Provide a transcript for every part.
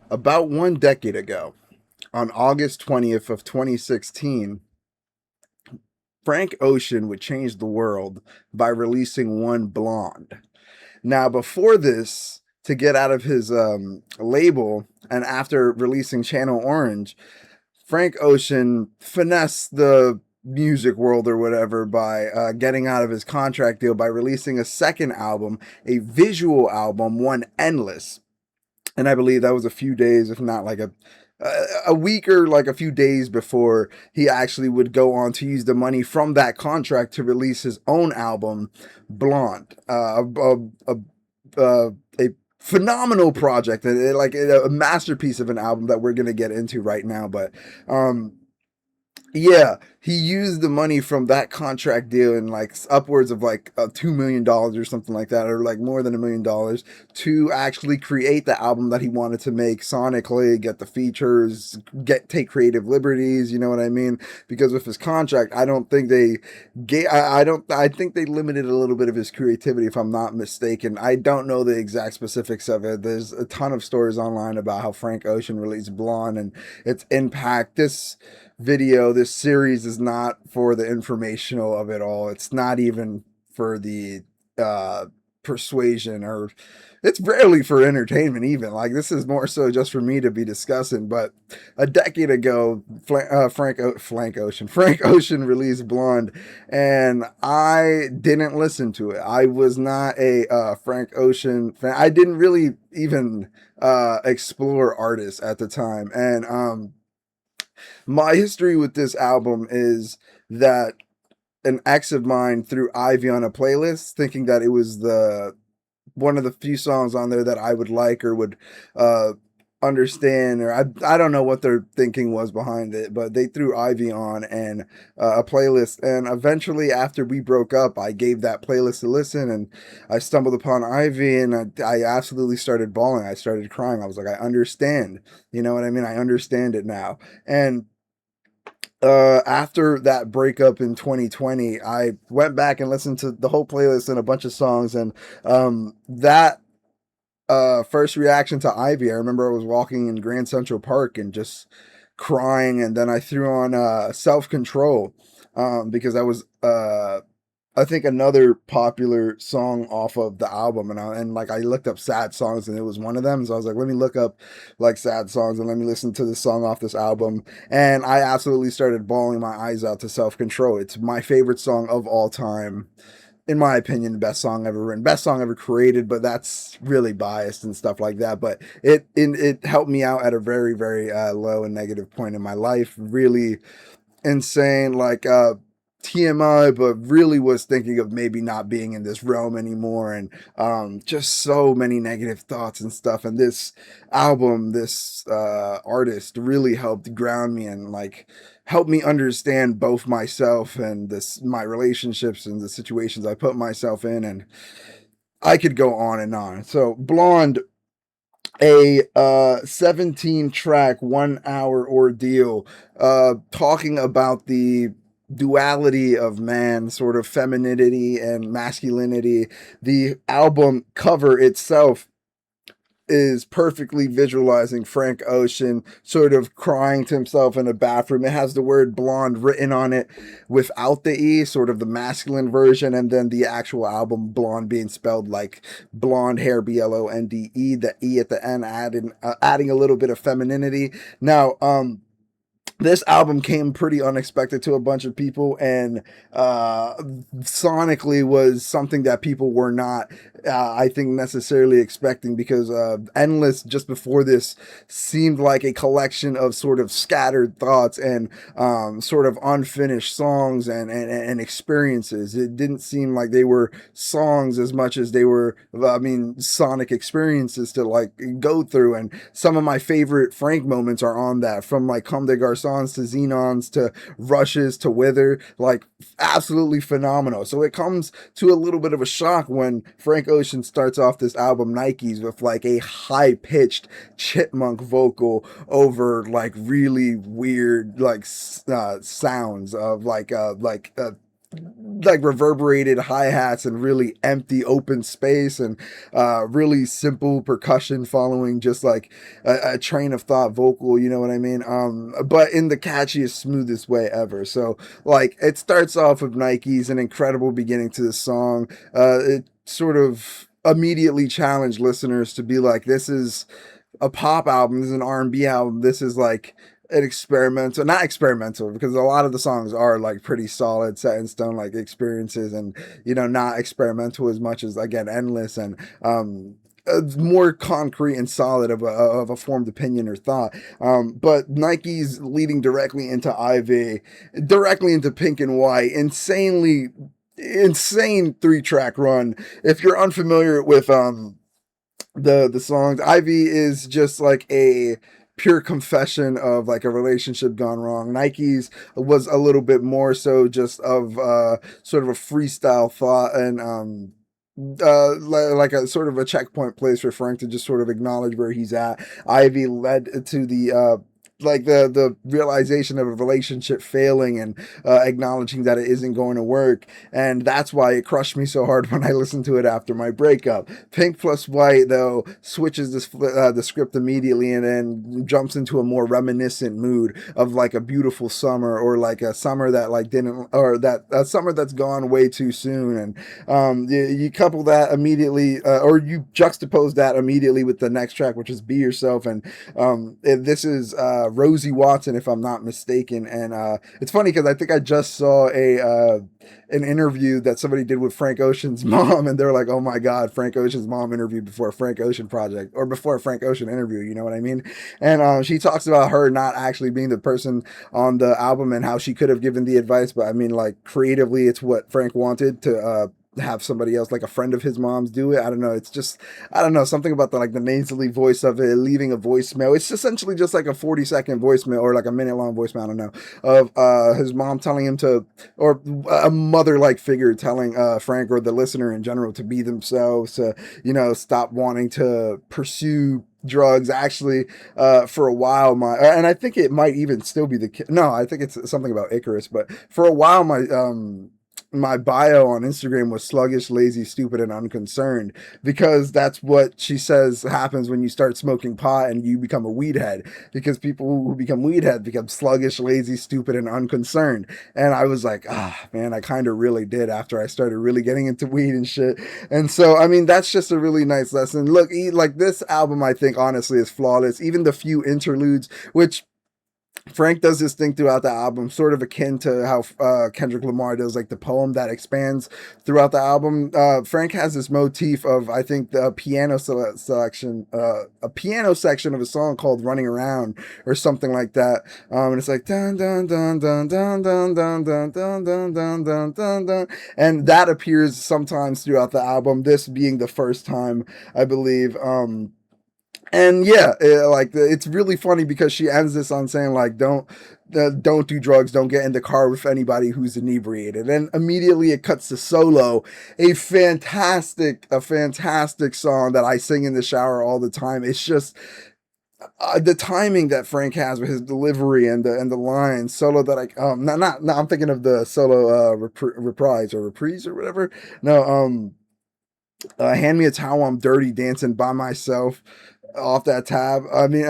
About 1 decade ago, on August 20th of 2016, Frank Ocean would change the world by releasing one Blonde. Now, before this, to get out of his label, and after releasing Channel Orange, Frank Ocean finessed the music world or whatever by getting out of his contract deal by releasing a second album, a visual album, one Endless. And I believe that was a few days, if not like a week or like a few days before he actually would go on to use the money from that contract to release his own album, Blonde. A phenomenal project, like a masterpiece of an album that we're gonna get into right now. But um, yeah, he used the money from that contract deal and like upwards of like $2 million or something like that, or like more than $1 million to actually create the album that he wanted to make sonically, get the features, get take creative liberties. You know what I mean? Because with his contract, I don't think they gave. I don't. I think they limited a little bit of his creativity, if I'm not mistaken. I don't know the exact specifics of it. There's a ton of stories online about how Frank Ocean released Blonde and its impact. This series is not for the informational of it all. It's not even for the uh persuasion, or it's rarely for entertainment even. Like, this is more so just for me to be discussing. But a decade ago, Frank Ocean released Blonde, and I didn't listen to it. I was not a Frank Ocean fan. I didn't really even explore artists at the time. And my history with this album is that an ex of mine threw Ivy on a playlist, thinking that it was the one of the few songs on there that I would like or would uh, understand, or I don't know what their thinking was behind it, but they threw Ivy on and a playlist. And eventually, after we broke up, I gave that playlist a listen, and I stumbled upon Ivy, and I absolutely started bawling. I started crying. I was like, I understand. You know what I mean? I understand it now. And after that breakup in 2020, I went back and listened to the whole playlist and a bunch of songs. And that first reaction to Ivy, I remember I was walking in Grand Central Park and just crying. And then I threw on Self Control, because that was I think another popular song off of the album. And like I looked up sad songs, and it was one of them. So I was like, let me look up like sad songs and let me listen to this song off this album. And I absolutely started bawling my eyes out to Self Control. It's my favorite song of all time, in my opinion. The best song ever written, best song ever created, but that's really biased and stuff like that. But it helped me out at a very, very low and negative point in my life. Really insane, like TMI, but really was thinking of maybe not being in this realm anymore. And just so many negative thoughts and stuff. And this album, this artist really helped ground me and like help me understand both myself and this my relationships and the situations I put myself in. And I could go on and on. So Blonde, a 17 track 1 hour ordeal, talking about the duality of man, sort of femininity and masculinity. The album cover itself is perfectly visualizing Frank Ocean sort of crying to himself in a bathroom. It has the word blonde written on it without the E, sort of the masculine version, and then the actual album blonde being spelled like blonde hair, Blonde, the E at the end adding a little bit of femininity. Now, this album came pretty unexpected to a bunch of people, and sonically was something that people were not, I think, necessarily expecting, because Endless, just before this, seemed like a collection of sort of scattered thoughts and sort of unfinished songs and experiences. It didn't seem like they were songs as much as they were, I mean, sonic experiences to like go through. And some of my favorite Frank moments are on that, from like Comme des Garçons to Xenons to Rushes to Wither, like absolutely phenomenal. So it comes to a little bit of a shock when Frank Ocean starts off this album Nikes with like a high pitched chipmunk vocal over like really weird like sounds of like like reverberated hi-hats and really empty open space, and really simple percussion following just like a train of thought vocal, you know what I mean? But in the catchiest, smoothest way ever. So like it starts off with Nike's an incredible beginning to the song. It sort of immediately challenged listeners to be like, this is a pop album, this is an R&B album, this is like an experimental, not experimental, because a lot of the songs are like pretty solid, set in stone, like experiences, and you know, not experimental as much as again Endless, and more concrete and solid of a formed opinion or thought. But Nike's leading directly into Ivy, directly into Pink and White, insane 3-track run. If you're unfamiliar with the songs, Ivy is just like a pure confession of like a relationship gone wrong. Nike's was a little bit more so just of sort of a freestyle thought, and like a sort of a checkpoint place for Frank to just sort of acknowledge where he's at. Ivy led to the like the realization of a relationship failing, and acknowledging that it isn't going to work, and that's why it crushed me so hard when I listened to it after my breakup. Pink plus White though switches the script immediately, and then jumps into a more reminiscent mood of like a beautiful summer, or like a summer that like didn't, or that a summer that's gone way too soon. And you couple that immediately, or you juxtapose that immediately with the next track, which is Be Yourself, and this is Rosie Watson, if I'm not mistaken. And it's funny because I think I just saw an interview that somebody did with Frank Ocean's mom, and they're like, "Oh my God, Frank Ocean's mom interviewed before a Frank Ocean project, or before a Frank Ocean interview." You know what I mean? And she talks about her not actually being the person on the album, and how she could have given the advice, but I mean, like creatively, it's what Frank wanted to have somebody else, like a friend of his mom's, do it. I don't know. It's just, I don't know, something about the like the nasally voice of it, leaving a voicemail. It's essentially just like a 40-second voicemail, or like a minute long voicemail, I don't know, of his mom telling him to, or a mother like figure telling Frank, or the listener in general, to be themselves, to, you know, stop wanting to pursue drugs. Actually, for a while, and I think it might even still be no, I think it's something about Icarus, but for a while my bio on Instagram was sluggish, lazy, stupid, and unconcerned, because that's what she says happens when you start smoking pot and you become a weed head, because people who become weed head become sluggish, lazy, stupid, and unconcerned. And I was like, man, I kind of really did after I started really getting into weed and shit. And so, I mean, that's just a really nice lesson. Look, like this album, I think honestly is flawless. Even the few interludes, which Frank does this thing throughout the album, sort of akin to how Kendrick Lamar does, like the poem that expands throughout the album. Frank has this motif of, I think, the piano selection, a piano section of a song called "Running Around" or something like that. And it's like dun dun dun dun dun dun dun dun dun dun dun dun dun dun, and that appears sometimes throughout the album. This being the first time, I believe. And yeah, like it's really funny because she ends this on saying like, don't do drugs, don't get in the car with anybody who's inebriated. And immediately it cuts to Solo, a fantastic song that I sing in the shower all the time. It's just the timing that Frank has with his delivery and the lines. Solo that I not I'm thinking of the Solo reprise or reprise or whatever. No, Hand Me a Towel, I'm Dirty Dancing by Myself off that tab. I mean,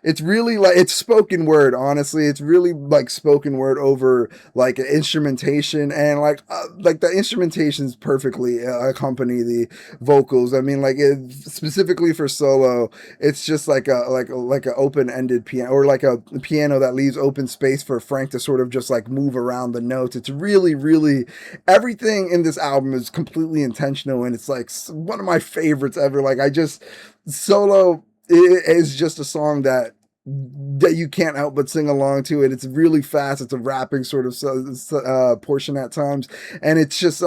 it's really like it's spoken word. Honestly, it's really like spoken word over like instrumentation, and like the instrumentations perfectly accompany the vocals. I mean, like specifically for Solo, it's just like a open ended piano, or like a piano that leaves open space for Frank to sort of just like move around the notes. It's really everything in this album is completely intentional, and it's like one of my favorites ever. Like I just Solo is just a song that you can't help but sing along to it. It's really fast. It's a rapping sort of portion at times, and it's just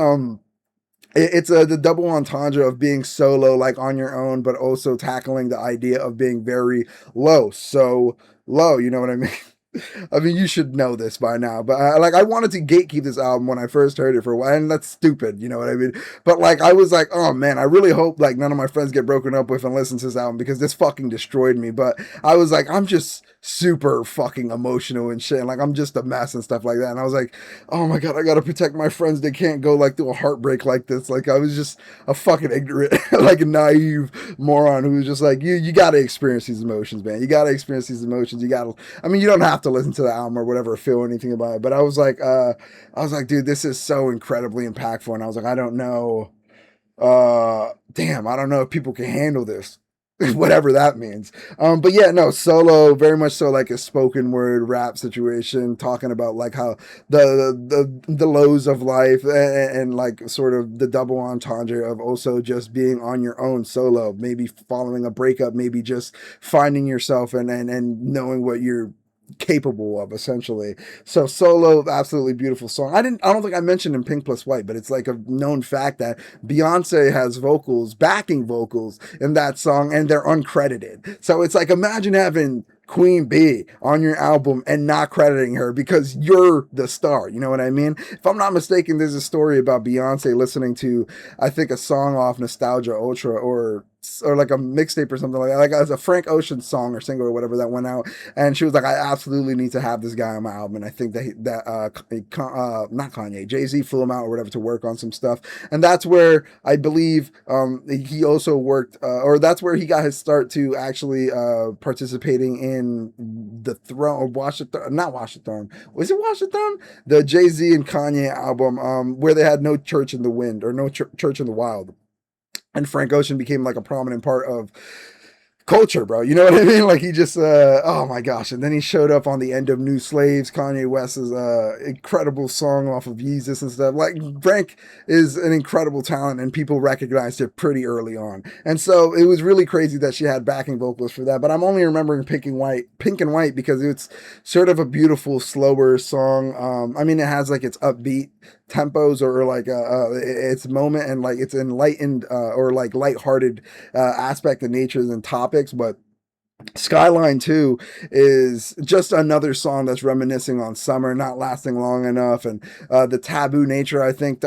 it's the double entendre of being solo, like on your own, but also tackling the idea of being very low, so low. You know what I mean? I mean, you should know this by now, but I wanted to gatekeep this album when I first heard it for a while, and that's stupid, you know what I mean? But like, I was like, oh man, I really hope like none of my friends get broken up with and listen to this album because this fucking destroyed me. But I was like, I'm just super fucking emotional and shit, and like I'm just a mess and stuff like that. And I was like, oh my god, I gotta protect my friends. They can't go like through a heartbreak like this. Like I was just a fucking ignorant, like a naive moron who was just like, you gotta experience these emotions, man. You gotta experience these emotions. You gotta I mean, you don't have to listen to the album or whatever, or feel anything about it. But I was like, dude, this is so incredibly impactful. And I was like, I don't know, damn, I don't know if people can handle this, whatever that means. But yeah, no, Solo, very much so like a spoken word rap situation, talking about like how the lows of life and like sort of the double entendre of also just being on your own solo, maybe following a breakup, maybe just finding yourself and knowing what you're capable of essentially. So Solo, absolutely beautiful song. I don't think I mentioned in Pink Plus White, but it's like a known fact that Beyonce has vocals, backing vocals in that song, and they're uncredited. So it's like, imagine having Queen Bee on your album and not crediting her because you're the star. You know what I mean? If I'm not mistaken, there's a story about Beyonce listening to, I think, a song off Nostalgia Ultra or like a mixtape or something like that. Like it was a Frank Ocean song or single or whatever that went out, and she was like, "I absolutely need to have this guy on my album." And I think not Kanye, Jay-Z flew him out or whatever to work on some stuff, and that's where I believe he also worked, or that's where he got his start to actually participating in the Throne or Watch the Throne, not Watch the Throne. Was it Watch the Throne? The Jay-Z and Kanye album, where they had No Church in the Wind or No Church in the Wild, and Frank Ocean became like a prominent part of culture, bro. You know what I mean? Like he just, oh my gosh. And then he showed up on the end of New Slaves, Kanye West's incredible song off of Yeezus and stuff. Like Frank is an incredible talent, and people recognized it pretty early on. And so it was really crazy that she had backing vocals for that. But I'm only remembering Pink and White, because it's sort of a beautiful, slower song. I mean, it has like its upbeat tempos or like its moment, and like it's enlightened or like lighthearted aspect of natures and topics. But Skyline 2 is just another song that's reminiscing on summer not lasting long enough, and the taboo nature, I think,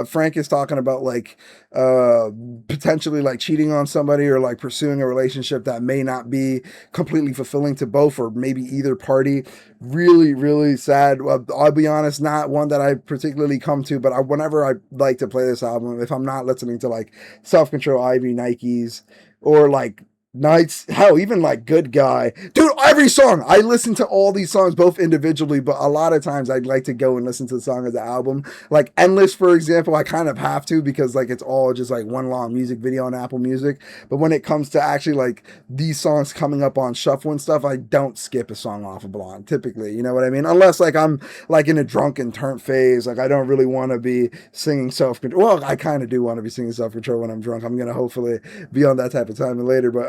Frank is talking about like potentially like cheating on somebody or like pursuing a relationship that may not be completely fulfilling to both or maybe either party. Really, really sad. Well, I'll be honest, not one that I particularly come to, but whenever I like to play this album, if I'm not listening to like Self Control, Ivy, Nikes, or like Nights, hell, even like Good Guy. Dude, every song, I listen to all these songs both individually, but a lot of times I'd like to go and listen to the song as the album. Like Endless, for example, I kind of have to because like it's all just like one long music video on Apple Music. But when it comes to actually like these songs coming up on shuffle and stuff, I don't skip a song off of Blonde typically. You know what I mean? Unless like I'm like in a drunken turn phase, like I don't really want to be singing Self Control. Well, I kind of do want to be singing Self Control when I'm drunk. I'm gonna hopefully be on that type of time later, but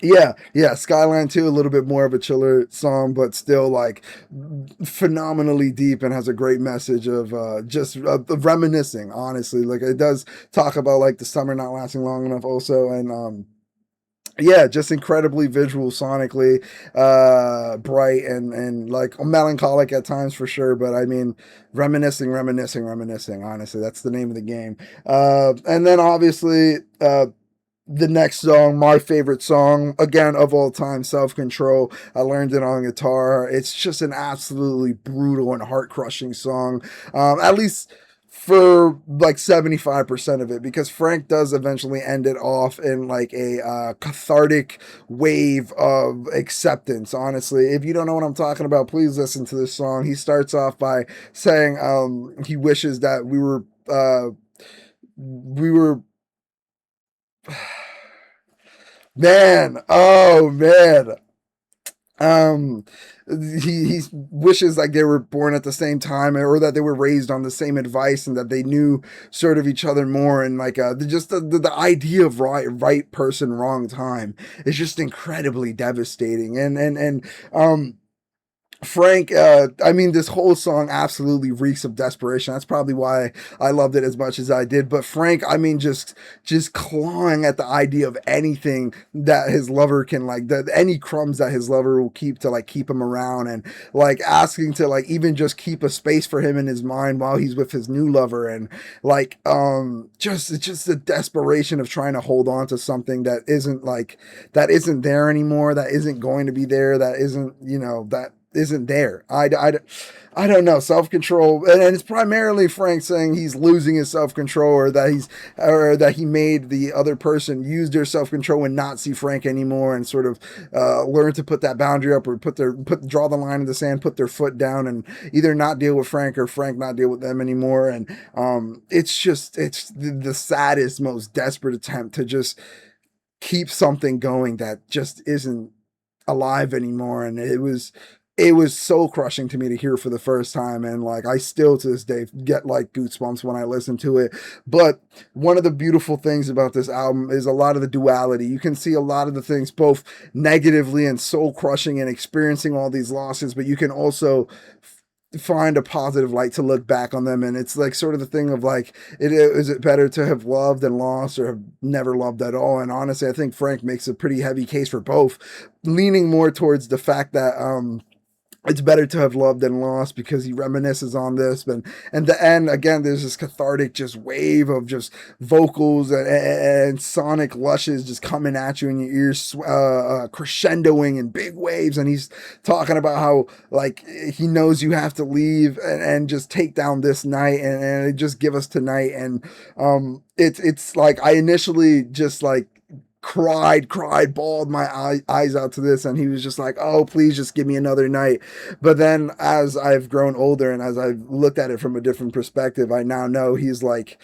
yeah, Skyline 2, a little bit more of a chiller song, but still like phenomenally deep and has a great message of just reminiscing, honestly. Like it does talk about like the summer not lasting long enough also, and yeah, just incredibly visual sonically, bright and like melancholic at times for sure, but I mean reminiscing, honestly. That's the name of the game. And then obviously the next song, my favorite song, again, of all time, Self Control. I learned it on guitar. It's just an absolutely brutal and heart crushing song. At least for like 75% of it, because Frank does eventually end it off in like a cathartic wave of acceptance. Honestly, if you don't know what I'm talking about, please listen to this song. He starts off by saying he wishes that we were man, oh man. Um, he wishes like they were born at the same time, or that they were raised on the same advice, and that they knew sort of each other more. And like just the idea of right person, wrong time is just incredibly devastating. And Frank, I mean, this whole song absolutely reeks of desperation. That's probably why I loved it as much as I did. But Frank, I mean, just clawing at the idea of anything that his lover can like, that any crumbs that his lover will keep to like keep him around, and like asking to like even just keep a space for him in his mind while he's with his new lover, and like just it's just the desperation of trying to hold on to something that isn't there anymore, that isn't going to be there, that isn't, that isn't there. I don't know, self control, and it's primarily Frank saying he's losing his self control, or that he made the other person use their self control and not see Frank anymore, and sort of learn to put that boundary up, or draw the line in the sand, put their foot down, and either not deal with Frank or Frank not deal with them anymore. And it's the saddest, most desperate attempt to just keep something going that just isn't alive anymore. And it was so crushing to me to hear for the first time, and like I still to this day get like goosebumps when I listen to it. But one of the beautiful things about this album is a lot of the duality. You can see a lot of the things both negatively and soul crushing and experiencing all these losses, but you can also find a positive light to look back on them. And it's like sort of the thing of like, is it better to have loved and lost, or have never loved at all? And honestly, I think Frank makes a pretty heavy case for both, leaning more towards the fact that it's better to have loved than lost, because he reminisces on this. And the end, again, there's this cathartic just wave of just vocals and sonic lushes just coming at you in your ears, crescendoing in big waves. And he's talking about how like he knows you have to leave, and just take down this night, and just give us tonight. And it's like I initially just like cried, bawled my eyes out to this, and he was just like, oh, please just give me another night. But then as I've grown older, and as I've looked at it from a different perspective, I now know he's like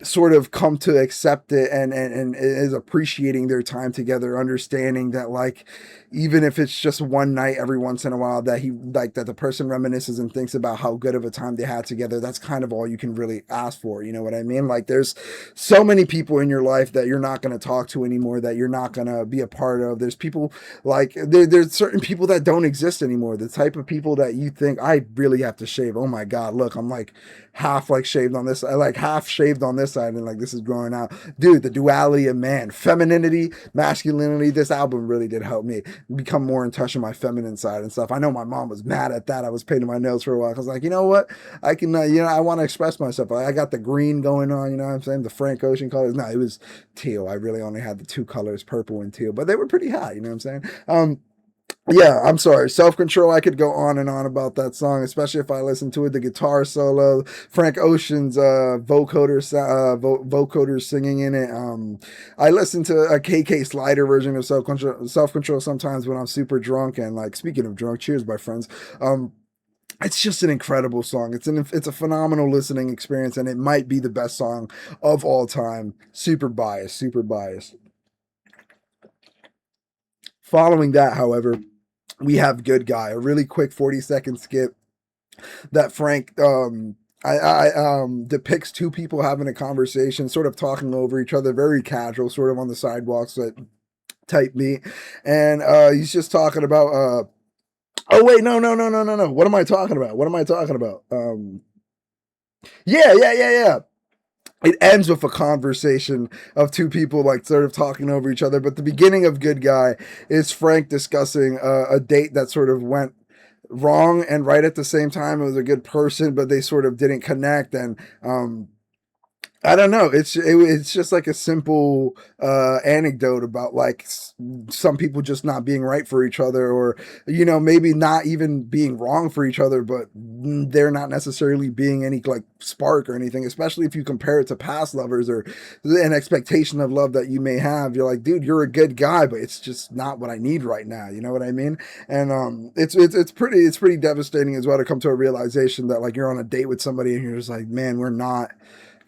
sort of come to accept it, and is appreciating their time together, understanding that like even if it's just one night every once in a while, that he like that the person reminisces and thinks about how good of a time they had together, that's kind of all you can really ask for. You know what I mean? Like there's so many people in your life that you're not going to talk to anymore, that you're not going to be a part of. There's people like there's certain people that don't exist anymore, the type of people that you think, I really have to shave, oh my god, look, I'm like half like shaved on this, I like half shaved on this side, and like this is growing out. Dude, the duality of man, femininity, masculinity, this album really did help me become more in touch with my feminine side and stuff. I know my mom was mad at that. I was painting my nails for a while. I was like, you know what, I can I want to express myself. I got the green going on, you know what I'm saying, the Frank Ocean colors. No, it was teal. I really only had the two colors, purple and teal, but they were pretty hot, you know what I'm saying. Yeah, I'm sorry. Self Control, I could go on and on about that song, especially if I listen to it. The guitar solo, Frank Ocean's vocoder singing in it. I listen to a KK Slider version of Self Control sometimes when I'm super drunk. And like, speaking of drunk, cheers, my friends. It's just an incredible song. It's a phenomenal listening experience, and it might be the best song of all time. Super biased, super biased. Following that, however, we have Good Guy, a really quick 40-second skit that Frank depicts two people having a conversation, sort of talking over each other, very casual, sort of on the sidewalks that type meet. And he's just talking about oh wait, no. What am I talking about? What am I talking about? Yeah. It ends with a conversation of two people like sort of talking over each other. But the beginning of Good Guy is Frank discussing a date that sort of went wrong, and right at the same time it was a good person, but they sort of didn't connect. And I don't know. It's just like a simple anecdote about like some people just not being right for each other, or maybe not even being wrong for each other, but they're not necessarily being any like spark or anything. Especially if you compare it to past lovers, or an expectation of love that you may have. You're like, dude, you're a good guy, but it's just not what I need right now. You know what I mean? And it's pretty devastating as well to come to a realization that like you're on a date with somebody and you're just like, man, we're not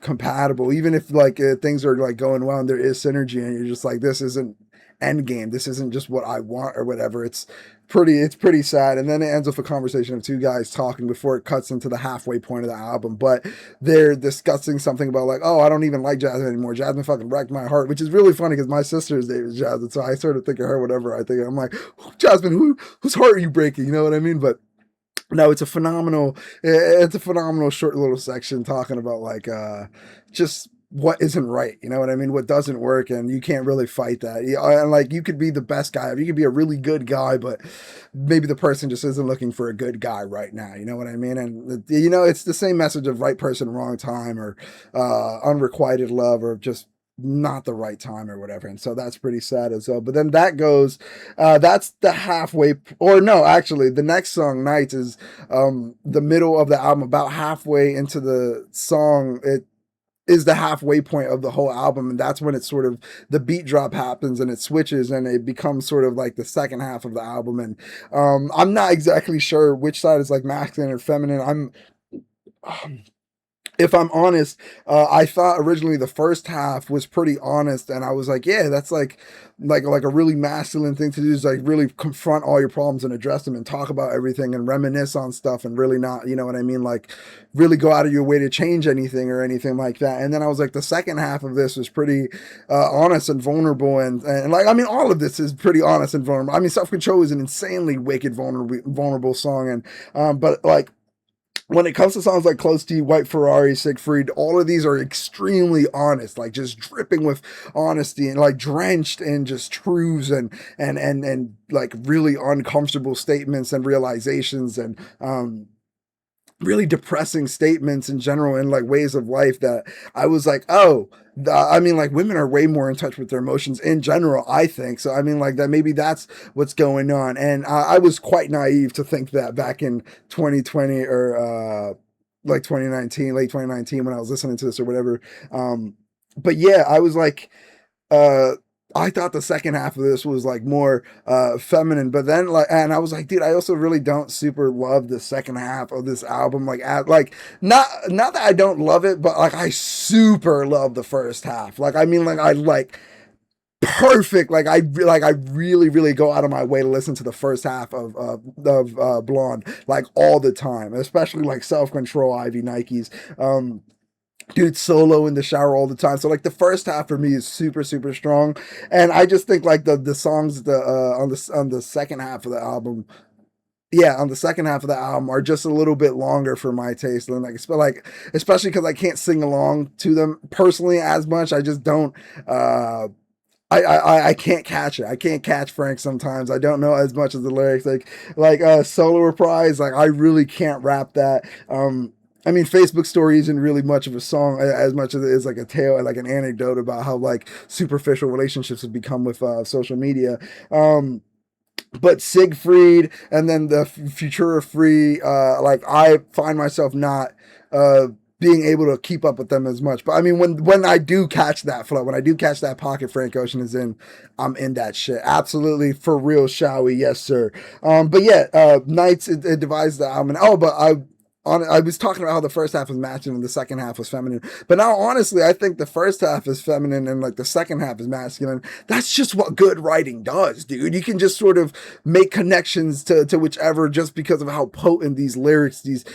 compatible, even if like things are like going well and there is synergy, and you're just like, this isn't end game. This isn't just what I want or whatever. It's pretty sad. And then it ends with a conversation of two guys talking before it cuts into the halfway point of the album. But they're discussing something about like, oh, I don't even like Jasmine anymore. Jasmine fucking wrecked my heart, which is really funny because my sister's name is Jasmine. So I sort of think of her, whatever I think. I'm like, Jasmine, whose heart are you breaking? You know what I mean? But no, it's a phenomenal short little section talking about like just what isn't right, you know what I mean? What doesn't work, and you can't really fight that. And like you could be the best guy, you could be a really good guy, but maybe the person just isn't looking for a good guy right now, you know what I mean? And you know, it's the same message of right person, wrong time, or unrequited love, or just not the right time or whatever. And so that's pretty sad as well. But then that goes that's the halfway, or no, actually the next song, Nights, is the middle of the album. About halfway into the song, it is the halfway point of the whole album, and that's when it sort of, the beat drop happens and it switches and it becomes sort of like the second half of the album. And I'm not exactly sure which side is like masculine or feminine. If I'm honest, I thought originally the first half was pretty honest, and I was like, yeah, that's like a really masculine thing to do, is like really confront all your problems and address them and talk about everything and reminisce on stuff and really not, you know what I mean, like really go out of your way to change anything or anything like that. And then I was like, the second half of this was pretty honest and vulnerable, and like, I mean, all of this is pretty honest and vulnerable. I mean, Self Control is an insanely wicked, vulnerable song, and but like, when it comes to songs like Close to You, White Ferrari, Siegfried, all of these are extremely honest, like just dripping with honesty and like drenched in just truths and like really uncomfortable statements and realizations, and really depressing statements in general, and like ways of life that I was like, oh, I mean, like women are way more in touch with their emotions in general, I think. So, I mean, like that, maybe that's what's going on. And I was quite naive to think that back in 2020 or like 2019, late 2019, when I was listening to this or whatever. But yeah, I was like, uh, I thought the second half of this was like more feminine, but then like, and I was like, dude, I also really don't super love the second half of this album. Like not that I don't love it, but like I super love the first half. Like, I mean, like I like perfect. Like I really go out of my way to listen to the first half of Blonde like all the time, especially like Self Control, Ivy Nikes. Dude, solo in the shower all the time. So like the first half for me is super strong, and I just think like the songs on the second half of the album, yeah, on the second half of the album are just a little bit longer for my taste, and like especially because I can't sing along to them personally as much. I just don't. I can't catch it. I can't catch Frank sometimes. I don't know as much as the lyrics. Like Solo Reprise. Like I really can't rap that. I mean, Facebook Story isn't really much of a song as much as it is like a tale, like an anecdote about how like superficial relationships have become with social media. But Siegfried and then the Futura Free, like I find myself not being able to keep up with them as much. But I mean, when I do catch that flow, when I do catch that pocket Frank Ocean is in, I'm in that shit. Absolutely, for real, shall we? Yes, sir. But yeah, Nights, it divides the album. Oh, but I was talking about how the first half was masculine and the second half was feminine. But now, honestly, I think the first half is feminine and like the second half is masculine. That's just what good writing does, dude. You can just sort of make connections to whichever, just because of how potent these lyrics, these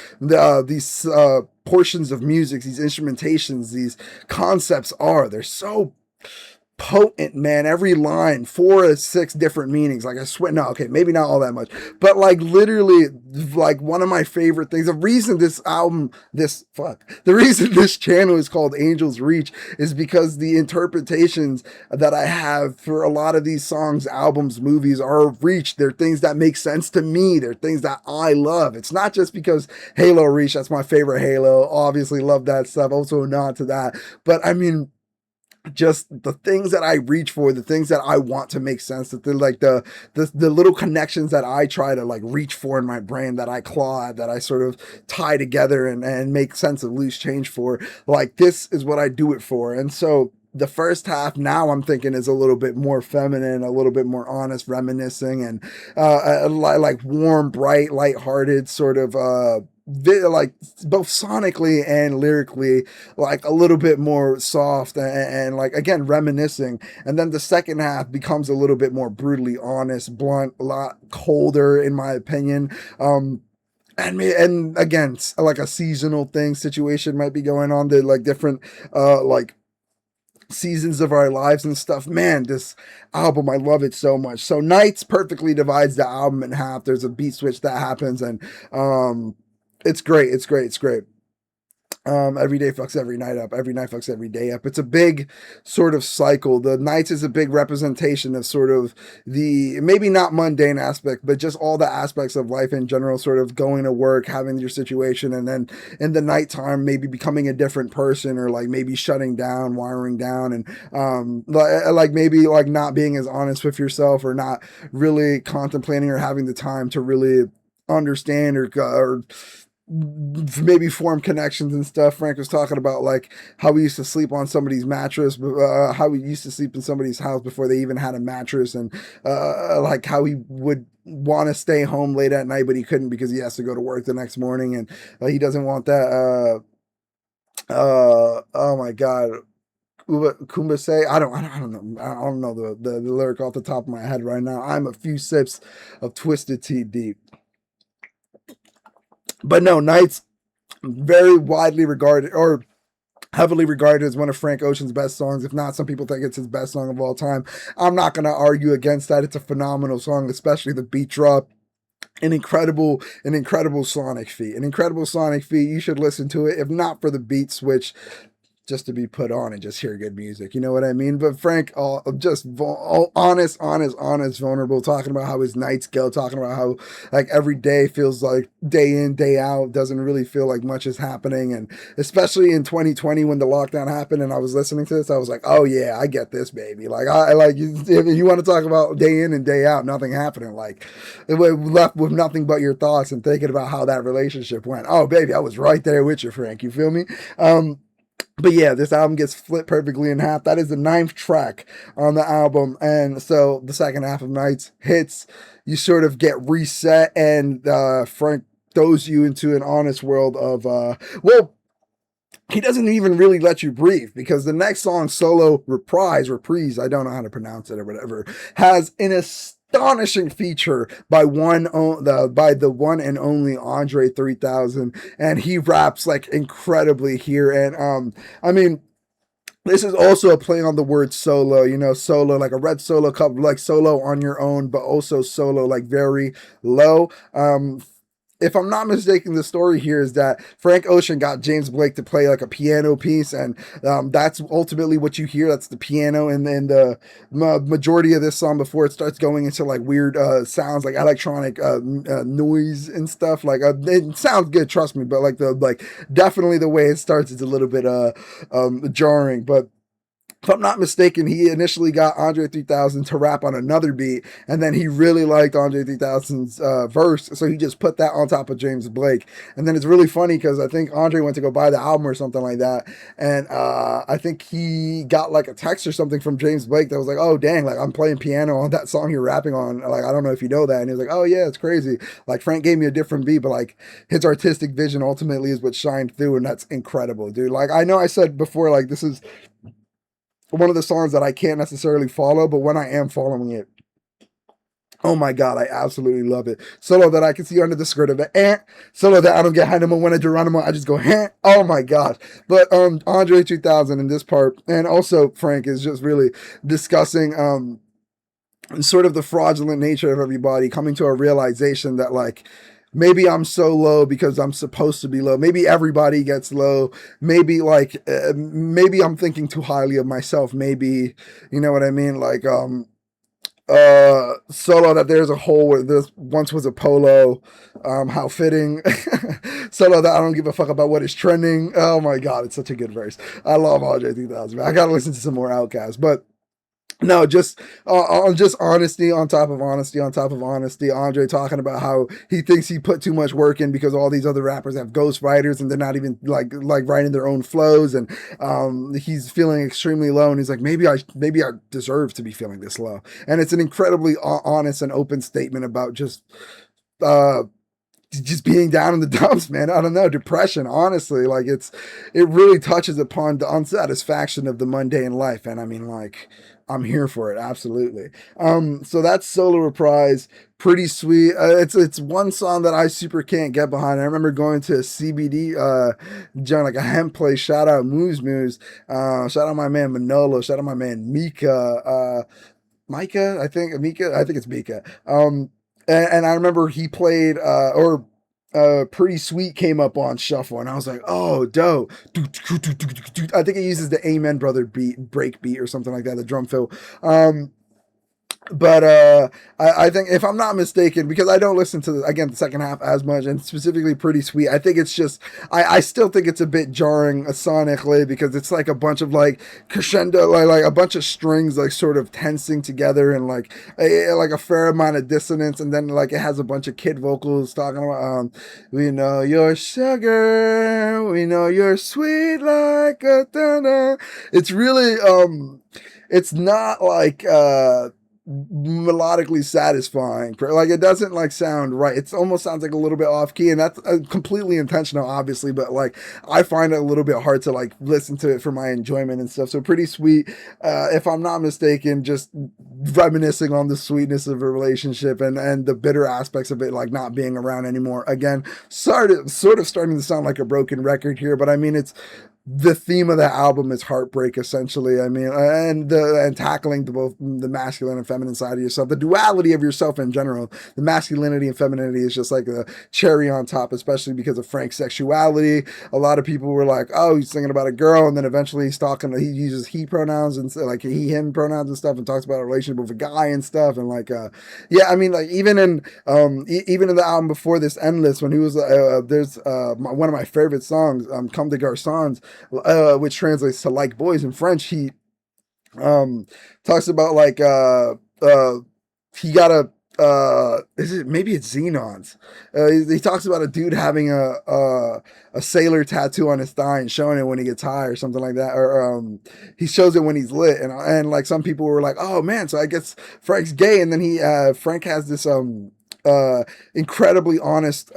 portions of music, these instrumentations, these concepts are. They're so potent, man. Every line, 4 or 6 different meanings. Like I swear, no, okay, maybe not all that much, but like literally, like one of my favorite things. The reason the reason this channel is called Angel's Reach is because the interpretations that I have for a lot of these songs, albums, movies are reach. They're things that make sense to me. They're things that I love. It's not just because Halo Reach, that's my favorite Halo. Obviously love that stuff. Also a nod to that. But I mean, just the things that I reach for, the things that I want to make sense, that the little connections that I try to like reach for in my brain, that I claw at, that I sort of tie together and make sense of loose change for. Like this is what I do it for. And so the first half now I'm thinking is a little bit more feminine, a little bit more honest, reminiscing, and like warm, bright, lighthearted sort of like both sonically and lyrically, like a little bit more soft and like again reminiscing. And then the second half becomes a little bit more brutally honest, blunt, a lot colder in my opinion. And again, like a seasonal thing situation might be going on. The like different like seasons of our lives and stuff. Man, this album, I love it so much. So Nights perfectly divides the album in half. There's a beat switch that happens, and it's great. It's great. It's great. Every day fucks every night up. Every night fucks every day up. It's a big sort of cycle. The Nights is a big representation of sort of the maybe not mundane aspect, but just all the aspects of life in general, sort of going to work, having your situation, and then in the nighttime, maybe becoming a different person or like maybe shutting down, wiring down, and like maybe like not being as honest with yourself or not really contemplating or having the time to really understand or maybe form connections and stuff. Frank was talking about like how we used to sleep on somebody's mattress, how we used to sleep in somebody's house before they even had a mattress, and like how he would want to stay home late at night, but he couldn't because he has to go to work the next morning, and he doesn't want that. Oh my God. Kumbase, I don't know, I don't know the lyric off the top of my head right now. I'm a few sips of twisted tea deep. But no, Nights very widely regarded or heavily regarded as one of Frank Ocean's best songs. If not, some people think it's his best song of all time. I'm not going to argue against that. It's a phenomenal song, especially the beat drop. An incredible sonic feat. An incredible sonic feat. You should listen to it. If not for the beat switch, just to be put on and just hear good music. You know what I mean? But Frank, just honest, vulnerable, talking about how his nights go, talking about how like every day feels like day in, day out, doesn't really feel like much is happening. And especially in 2020 when the lockdown happened and I was listening to this, I was like, oh yeah, I get this, baby. Like I like if you want to talk about day in and day out, nothing happening. Like it was left with nothing but your thoughts and thinking about how that relationship went. Oh baby, I was right there with you, Frank. You feel me? But yeah, this album gets split perfectly in half. That is the 9th track on the album. And so the second half of Nights hits, you sort of get reset, and Frank throws you into an honest world of, well, he doesn't even really let you breathe because the next song, Solo Reprise, I don't know how to pronounce it or whatever, has an astonishing feature by the one and only Andre 3000, and he raps like incredibly here. And I mean, this is also a play on the word solo, solo, like a red solo cup, like solo on your own, but also solo, like very low. If I'm not mistaken, the story here is that Frank Ocean got James Blake to play like a piano piece, and that's ultimately what you hear. That's the piano, and then the majority of this song before it starts going into like weird sounds, like electronic noise and stuff. Like it sounds good, trust me, but like definitely the way it starts is a little bit jarring, but. If I'm not mistaken, he initially got Andre 3000 to rap on another beat, and then he really liked Andre 3000's verse, so he just put that on top of James Blake. And then it's really funny because I think Andre went to go buy the album or something like that, and I think he got like a text or something from James Blake that was like, "Oh dang, like I'm playing piano on that song you're rapping on. Like I don't know if you know that." And he was like, "Oh yeah, it's crazy. Like Frank gave me a different beat, but like his artistic vision ultimately is what shined through, and that's incredible, dude. Like I know I said before, like this is." One of the songs that I can't necessarily follow, but when I am following it, oh my God, I absolutely love it. Solo that I can see under the skirt of it. Solo that I don't get Hannibal when I Geronimo, I just go, oh my gosh. But Andre 2000 in this part, and also Frank is just really discussing sort of the fraudulent nature of everybody coming to a realization that like, maybe I'm so low because I'm supposed to be low. Maybe everybody gets low. Maybe like, maybe I'm thinking too highly of myself. Maybe, you know what I mean? Like, Solo that there's a hole where this once was a polo. How fitting. Solo that I don't give a fuck about what is trending. Oh my God, it's such a good verse. I love Andre 3000. I gotta listen to some more Outkast, but. No, just honesty on top of honesty on top of honesty. Andre talking about how he thinks he put too much work in because all these other rappers have ghost writers and they're not even like writing their own flows, and he's feeling extremely low, and he's like maybe I deserve to be feeling this low, and it's an incredibly honest and open statement about just just being down in the dumps, man. I don't know, depression, honestly. Like it really touches upon the unsatisfaction of the mundane life. And I mean, like, I'm here for it, absolutely. So that's Solo Reprise, pretty sweet. It's one song that I super can't get behind. I remember going to a CBD joint, like a hemp place. Shout out Moose Moose. Shout out my man Manolo. Shout out my man Mika. Micah, I think Mika. I think it's Mika. And I remember he played or Pretty Sweet came up on shuffle, and I was like, oh, dope. I think it uses the Amen Brother beat, break beat or something like that, the drum fill. But I think, if I'm not mistaken, because I don't listen to the second half as much, and specifically Pretty Sweet, I think it's just I still think it's a bit jarring sonically, because it's like a bunch of like crescendo, like a bunch of strings like sort of tensing together, and like a fair amount of dissonance, and then like it has a bunch of kid vocals talking about we know you're sugar, we know you're sweet like a da-da. It's really it's not like melodically satisfying. Like, it doesn't like sound right. It almost sounds like a little bit off key, and that's completely intentional, obviously. But like, I find it a little bit hard to like listen to it for my enjoyment and stuff. So Pretty Sweet, if I'm not mistaken, just reminiscing on the sweetness of a relationship and the bitter aspects of it, like not being around anymore. Again, sort of starting to sound like a broken record here, but I mean, it's the theme of the album is heartbreak, essentially. I mean, and tackling both the masculine and feminine side of yourself, the duality of yourself in general. The masculinity and femininity is just like a cherry on top, especially because of Frank's sexuality. A lot of people were like, "Oh, he's singing about a girl," and then eventually he's talking. He uses he pronouns and like he/him pronouns and stuff, and talks about a relationship with a guy and stuff. And like, yeah, I mean, like even in the album before this, Endless, when he was there's one of my favorite songs, "Comme des Garçons," which translates to like boys in French. He talks about like he got maybe it's Xenons. He talks about a dude having a sailor tattoo on his thigh and showing it when he gets high or something like that, or he shows it when he's lit, and like some people were like, oh man, so I guess Frank's gay, and then Frank has this incredibly honest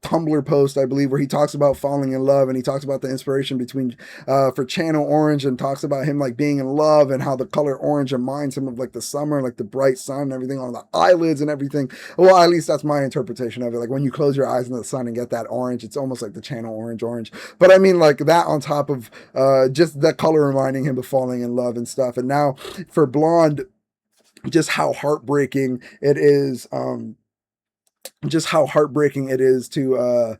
Tumblr post, I believe, where he talks about falling in love, and he talks about the inspiration between for Channel Orange, and talks about him like being in love, and how the color orange reminds him of like the summer, like the bright sun and everything on the eyelids and everything. Well, at least that's my interpretation of it. Like when you close your eyes in the sun and get that orange, it's almost like the Channel Orange. But I mean, like that on top of just that color reminding him of falling in love and stuff. And now for Blonde, just how heartbreaking it is. Just how heartbreaking it is to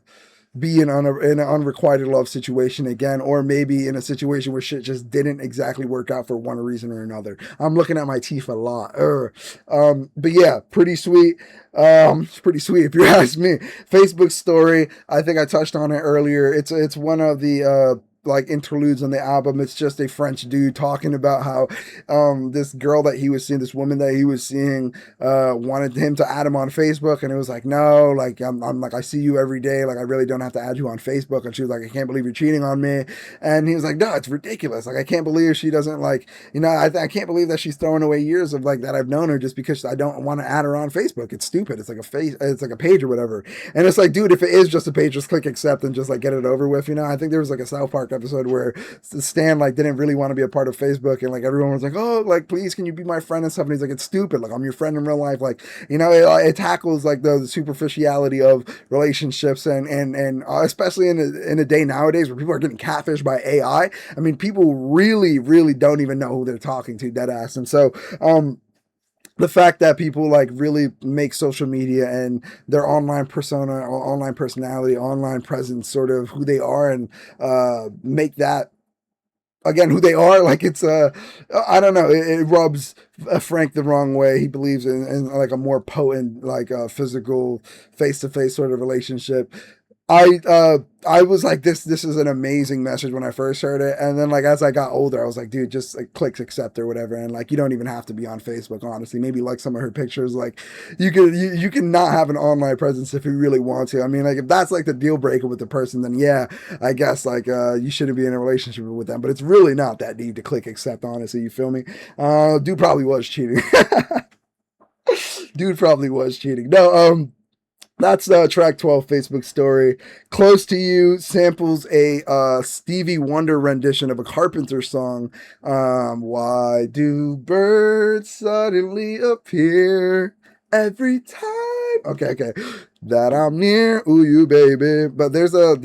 be in an unrequited love situation again, or maybe in a situation where shit just didn't exactly work out for one reason or another. I'm looking at my teeth a lot. But yeah, Pretty Sweet. It's pretty sweet if you ask me. Facebook story, I think I touched on it earlier. It's one of the like interludes on the album. It's just a French dude talking about how this girl that he was seeing, this woman that he was seeing, wanted him to add him on Facebook, and it was like, no, like I'm like, I see you every day, like I really don't have to add you on Facebook. And she was like, I can't believe you're cheating on me. And he was like, no, it's ridiculous. Like I can't believe she doesn't like, I can't believe that she's throwing away years of like that I've known her just because I don't want to add her on Facebook. It's stupid. It's like it's like a page or whatever. And it's like, dude, if it is just a page, just click accept and just like get it over with. I think there was like a South Park episode where Stan like didn't really want to be a part of Facebook, and like everyone was like, oh, like please can you be my friend and stuff, and he's like, it's stupid, like I'm your friend in real life. Like it tackles like the superficiality of relationships, and especially in a day nowadays where people are getting catfished by AI. I mean, people really don't even know who they're talking to, dead ass. And so the fact that people like really make social media and their online persona or online personality, online presence sort of who they are, and make that again who they are, like it's I don't know, it rubs Frank the wrong way. He believes in like a more potent, like physical face-to-face sort of relationship. I was like, this is an amazing message when I first heard it, and then like as I got older, I was like, dude, just like click accept or whatever, and like you don't even have to be on Facebook, honestly. Maybe like some of her pictures, like you can not have an online presence if you really want to. I mean, like if that's like the deal breaker with the person, then yeah, I guess like you shouldn't be in a relationship with them. But it's really not that deep to click accept, honestly. You feel me? Dude probably was cheating. Dude probably was cheating. No, That's track 12 Facebook story. Close to You samples a Stevie Wonder rendition of a Carpenter song. Why do birds suddenly appear every time? Okay. That I'm near, ooh you baby. But there's a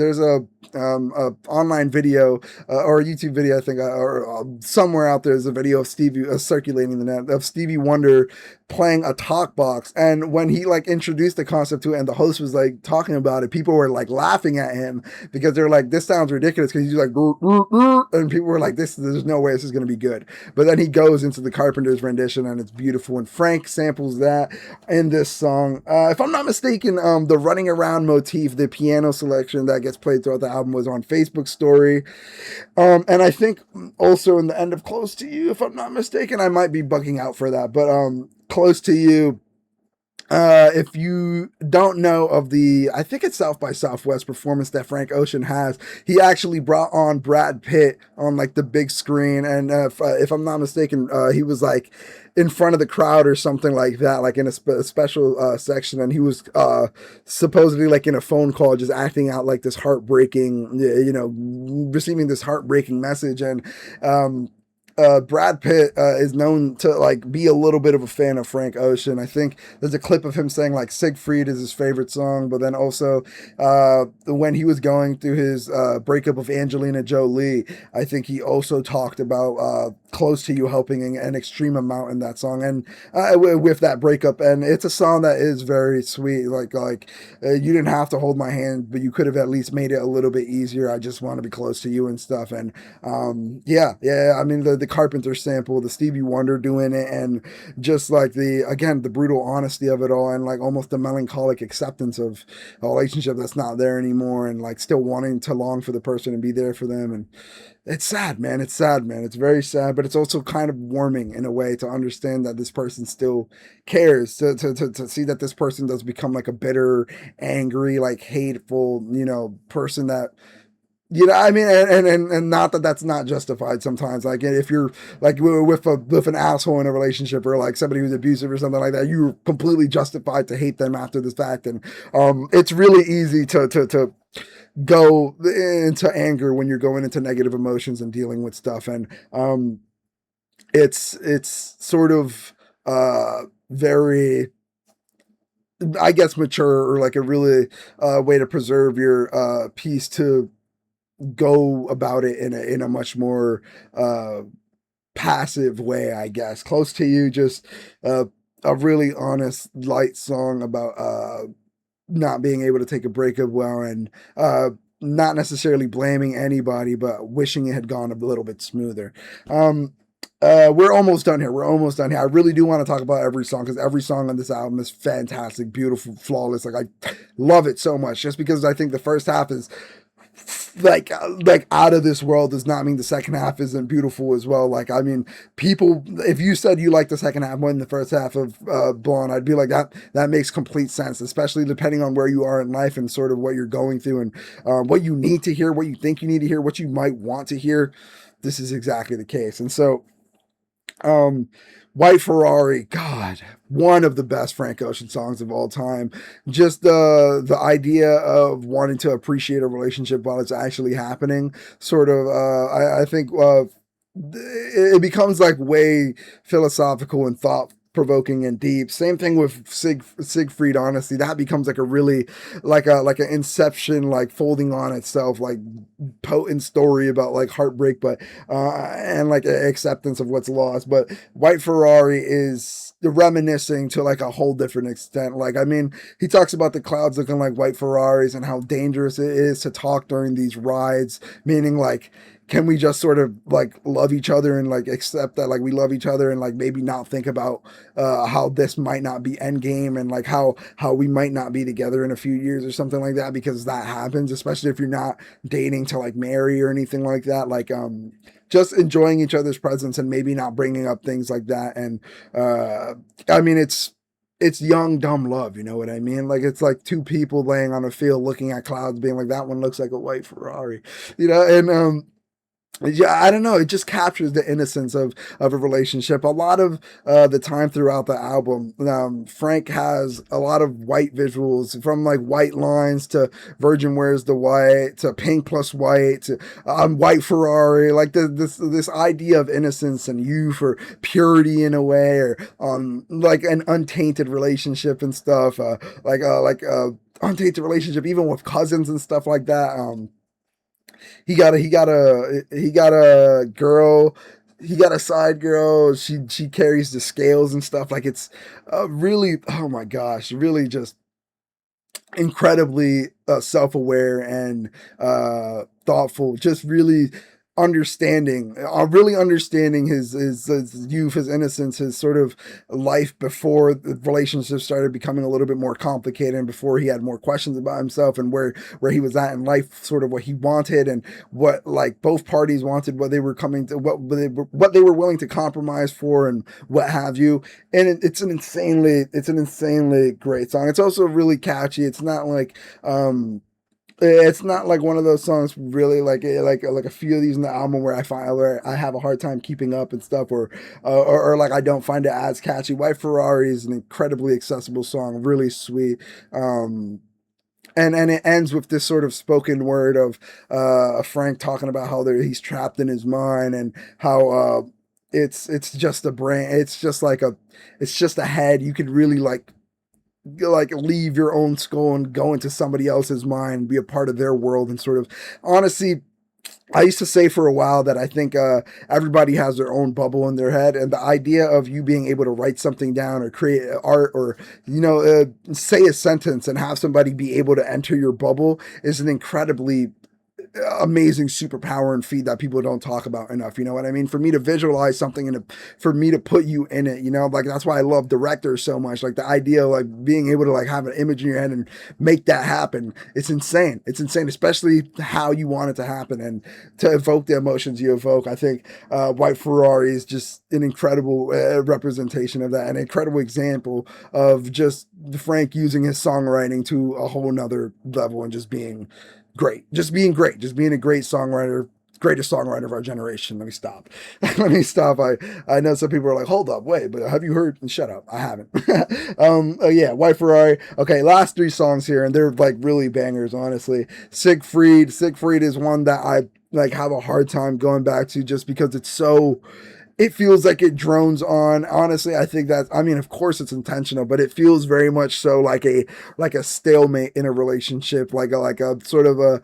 online video or a YouTube video, I think, or somewhere out there is a video of Stevie circulating the net of Stevie Wonder playing a talk box. And when he like introduced the concept to it and the host was like talking about it, people were like laughing at him because they're like, this sounds ridiculous because he's like, and people were like, there's no way this is going to be good. But then he goes into the Carpenter's rendition and it's beautiful. And Frank samples that in this song. If I'm not mistaken, the running around motif, the piano selection that gets played throughout the album was on Facebook story. And I think also in the end of Close to You, if I'm not mistaken, I might be bugging out for that, but Close to You. If you don't know of the, I think it's South by Southwest performance that Frank Ocean has, he actually brought on Brad Pitt on like the big screen, and if I'm not mistaken, he was like in front of the crowd or something like that, like in a special section, and he was supposedly like in a phone call, just acting out like this heartbreaking, receiving this heartbreaking message, and Brad Pitt is known to like be a little bit of a fan of Frank Ocean. I think there's a clip of him saying like Siegfried is his favorite song, but then also when he was going through his breakup of Angelina Jolie, I think he also talked about Close to You helping an extreme amount in that song, and with that breakup. And it's a song that is very sweet. Like you didn't have to hold my hand, but you could have at least made it a little bit easier. I just want to be close to you and stuff. And yeah. I mean the Carpenter sample, the Stevie Wonder doing it, and just like the brutal honesty of it all, and like almost the melancholic acceptance of a relationship that's not there anymore, and like still wanting to long for the person and be there for them. And it's sad, man. It's sad, man. It's very sad, but it's also kind of warming in a way to understand that this person still cares, to see that this person does become like a bitter, angry, like hateful, person that, I mean, and not that that's not justified sometimes. Like if you're like with an asshole in a relationship, or like somebody who's abusive or something like that, you're completely justified to hate them after this fact. And it's really easy to go into anger when you're going into negative emotions and dealing with stuff. And it's sort of very, I guess, mature, or like a really way to preserve your peace, to go about it in a much more passive way, I guess. Close to You, just a really honest, light song about not being able to take a breakup well, and not necessarily blaming anybody, but wishing it had gone a little bit smoother. We're almost done here. I really do want to talk about every song, because every song on this album is fantastic, beautiful, flawless. Like I love it so much, just because I think the first half is like out of this world does not mean the second half isn't beautiful as well. Like, I mean, people, if you said you like the second half more than the first half of Blonde, I'd be like, that makes complete sense, especially depending on where you are in life and sort of what you're going through, and what you need to hear, what you think you need to hear, what you might want to hear. This is exactly the case. And so um, White Ferrari, God, one of the best Frank Ocean songs of all time. Just the idea of wanting to appreciate a relationship while it's actually happening, sort of. I think it becomes like way philosophical and thought provoking and deep. Same thing with Siegfried. Honestly, that becomes like a really like an Inception, like folding on itself, like potent story about like heartbreak, but and like acceptance of what's lost. But White Ferrari is reminiscing to like a whole different extent. Like, I mean, he talks about the clouds looking like white Ferraris and how dangerous it is to talk during these rides, meaning like, can we just sort of like love each other and like accept that like we love each other, and like maybe not think about how this might not be end game, and like how we might not be together in a few years or something like that, because that happens, especially if you're not dating to like marry or anything like that. Like just enjoying each other's presence and maybe not bringing up things like that. And I mean, it's young dumb love, you know what I mean? Like, it's like two people laying on a field looking at clouds being like, that one looks like a white Ferrari, and Yeah, I don't know. It just captures the innocence of a relationship. A lot of the time throughout the album, Frank has a lot of white visuals, from like white lines to Virgin Wears the White to Pink plus White to White Ferrari. Like this idea of innocence and youth or purity in a way, or like an untainted relationship and stuff. Untainted relationship, even with cousins and stuff like that. He got a girl. He got a side girl. She carries the scales and stuff. Like, it's really, oh my gosh, really just incredibly self-aware and thoughtful. Just really understanding his youth, his innocence, his sort of life before the relationship started becoming a little bit more complicated, and before he had more questions about himself and where he was at in life, sort of what he wanted and what, like, both parties wanted, what they were coming to, what they were willing to compromise for, and what have you. And it's an insanely great song. It's also really catchy. It's not like one of those songs, really, like a few of these in the album where I have a hard time keeping up and stuff, or like I don't find it as catchy. White Ferrari is an incredibly accessible song, really sweet. And it ends with this sort of spoken word of Frank talking about how he's trapped in his mind, and how it's just a brain. It's just a head. You could really like leave your own skull and go into somebody else's mind, be a part of their world, and sort of, honestly, I used to say for a while that I think everybody has their own bubble in their head, and the idea of you being able to write something down or create art, or say a sentence and have somebody be able to enter your bubble, is an incredibly amazing superpower and feat that people don't talk about enough. You know what I mean? For me to visualize something and for me to put you in it, like, that's why I love directors so much. Like, the idea of like being able to like have an image in your head and make that happen. It's insane. It's insane, especially how you want it to happen and to evoke the emotions you evoke. I think White Ferrari is just an incredible representation of that, an incredible example of just Frank using his songwriting to a whole nother level and just being great, just being a great songwriter, greatest songwriter of our generation. Let me stop. Let me stop. I know some people are like, hold up, wait, but have you heard? Shut up. I haven't. Yeah, White Ferrari. Okay, last three songs here, and they're like really bangers, honestly. Siegfried. Siegfried is one that I like have a hard time going back to, just because it feels like it drones on. Honestly, I think that, I mean, of course it's intentional, but it feels very much so like a stalemate in a relationship, like a sort of a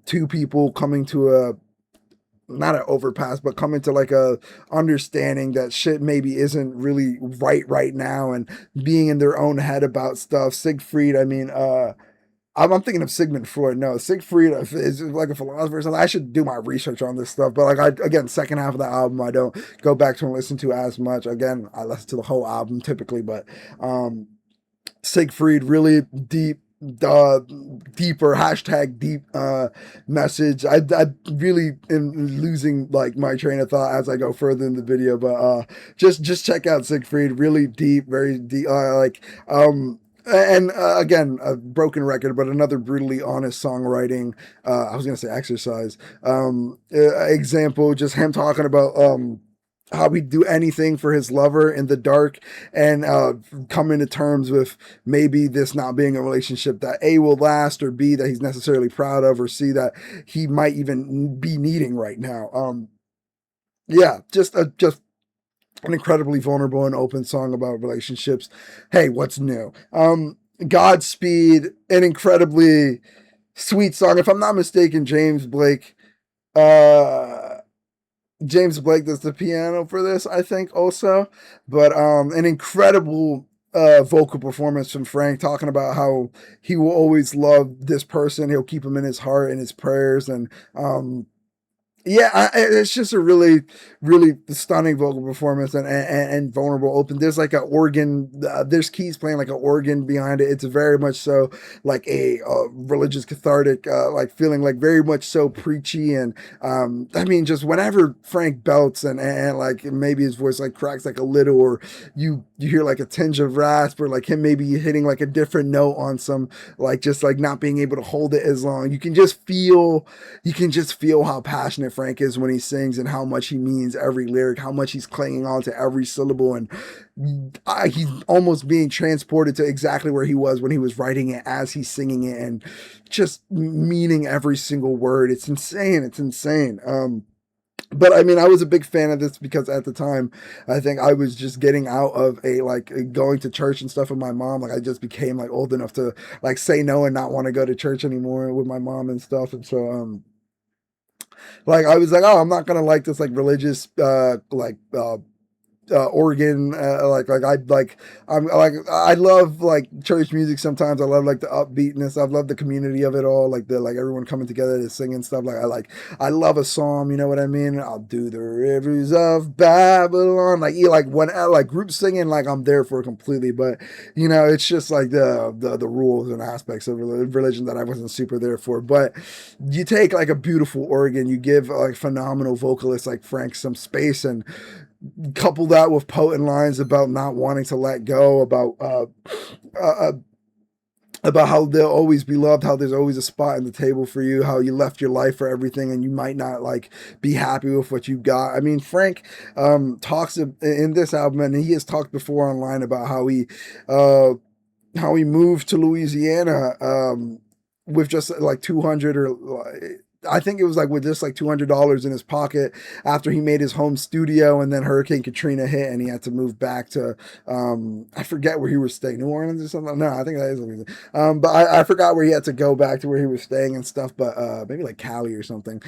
two people coming to a, not an overpass, but coming to like a understanding that shit maybe isn't really right now, and being in their own head about stuff. Siegfried, I mean, I'm thinking of Sigmund Freud. No, Siegfried is like a philosopher or something. I should do my research on this stuff. But like, again, second half of the album, I don't go back to and listen to as much. Again, I listen to the whole album typically, but Siegfried, really deep, deeper, hashtag deep message. I really am losing like my train of thought as I go further in the video, but just check out Siegfried. Really deep, very deep. And again, a broken record, but another brutally honest songwriting. I was gonna say exercise. Example, just him talking about how he'd do anything for his lover in the dark, and coming to terms with maybe this not being a relationship that A, will last, or B, that he's necessarily proud of, or C, that he might even be needing right now. Yeah, just an incredibly vulnerable and open song about relationships. Hey, what's new? Godspeed, an incredibly sweet song. If I'm not mistaken, uh, James Blake does the piano for this, I think, also. But an incredible vocal performance from Frank, talking about how he will always love this person. He'll keep him in his heart and his prayers, and yeah, it's just a really, really stunning vocal performance, and vulnerable, open. There's like an organ, there's keys playing like an organ behind it. It's very much so like a religious, cathartic, like feeling, like very much so preachy. And I mean, just whenever Frank belts, and like maybe his voice like cracks like a little, or you hear like a tinge of rasp, or like him maybe hitting like a different note on some, like just like not being able to hold it as long. You can just feel how passionate Frank is when he sings and how much he means every lyric, how much he's clinging on to every syllable, and he's almost being transported to exactly where he was when he was writing it as he's singing it, and just meaning every single word. It's insane. It's insane. But I mean, I was a big fan of this because at the time, I think I was just getting out of a like going to church and stuff with my mom. Like I just became like old enough to like say no and not want to go to church anymore with my mom and stuff. And so, like I was like, oh, I'm not gonna like this like religious, organ, I'm like I love like church music sometimes. I love like the upbeatness. I love the community of it all, like the like everyone coming together to sing and stuff. I love a psalm, you know what I mean? I'll do the rivers of Babylon, like like when like group singing, like I'm there for it completely. But you know, it's just like the rules and aspects of religion that I wasn't super there for. But you take like a beautiful organ, you give like phenomenal vocalists like Frank some space, and couple that with potent lines about not wanting to let go, uh, about how they'll always be loved, how there's always a spot in the table for you, how you left your life for everything and you might not like be happy with what you got. I mean, Frank talks in this album, and he has talked before online about how he moved to Louisiana with just like 200 or I think it was like with just like $200 in his pocket after he made his home studio, and then Hurricane Katrina hit and he had to move back to I forget where he was staying, New Orleans or something. No, I think that is Louisiana. But I forgot where he had to go back to where he was staying and stuff, but maybe like Cali or something.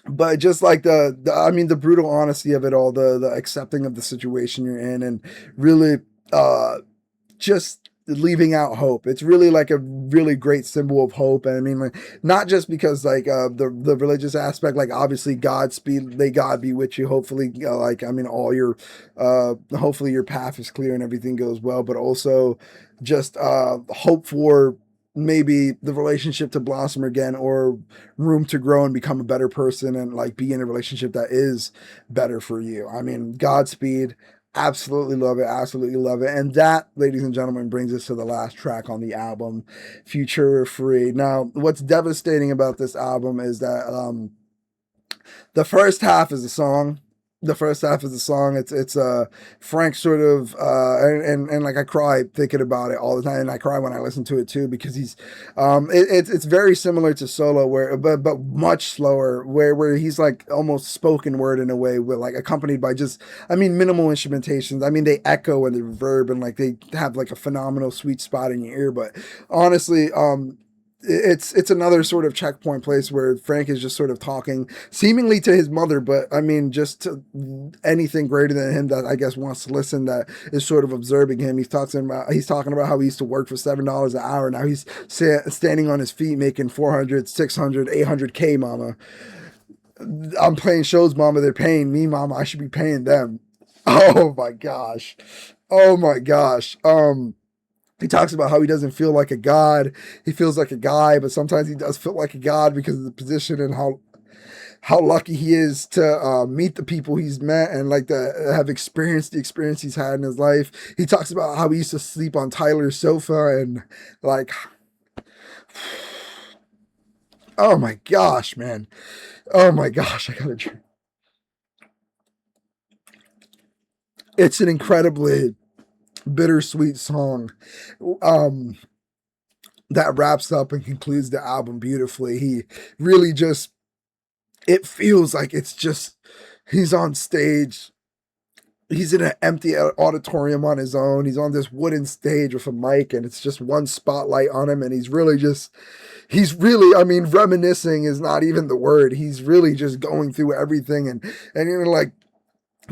But just like I mean the brutal honesty of it all, the accepting of the situation you're in, and really just leaving out hope. It's really like a really great symbol of hope. And I mean, like, not just because like the religious aspect, like obviously Godspeed, may God be with you. Hopefully, like I mean, all your hopefully your path is clear and everything goes well. But also just hope for maybe the relationship to blossom again, or room to grow and become a better person, and like be in a relationship that is better for you. I mean, Godspeed. Absolutely love it. Absolutely love it. And that, ladies and gentlemen, brings us to the last track on the album, Future Free. Now, what's devastating about this album is that the first half is a song. The first half is a song. It's Frank sort of and like I cry thinking about it all the time, and I cry when I listen to it too, because he's it's very similar to Solo, where but much slower, where he's like almost spoken word in a way, with like accompanied by just, I mean, minimal instrumentations. I mean, they echo and the reverb, and like they have like a phenomenal sweet spot in your ear. But honestly, it's another sort of checkpoint place where Frank is just sort of talking seemingly to his mother, but I mean just to anything greater than him that I guess wants to listen, that is sort of observing him. He's talking about how he used to work for $7 an hour. Now he's standing on his feet making 400, 600, 800K, mama. I'm playing shows, mama. They're paying me, mama. I should be paying them. Oh my gosh. Oh my gosh. He talks about how he doesn't feel like a god. He feels like a guy, but sometimes he does feel like a god because of the position, and how lucky he is to meet the people he's met, and like to have experienced the experience he's had in his life. He talks about how he used to sleep on Tyler's sofa, and like, oh my gosh, man. Oh my gosh, I gotta drink. It's an incredibly bittersweet song. Um, that wraps up and concludes the album beautifully. He really just, it feels like it's just, he's on stage. He's in an empty auditorium on his own. He's on this wooden stage with a mic, and it's just one spotlight on him. And he's really, I mean, reminiscing is not even the word. He's really just going through everything, and you know, like,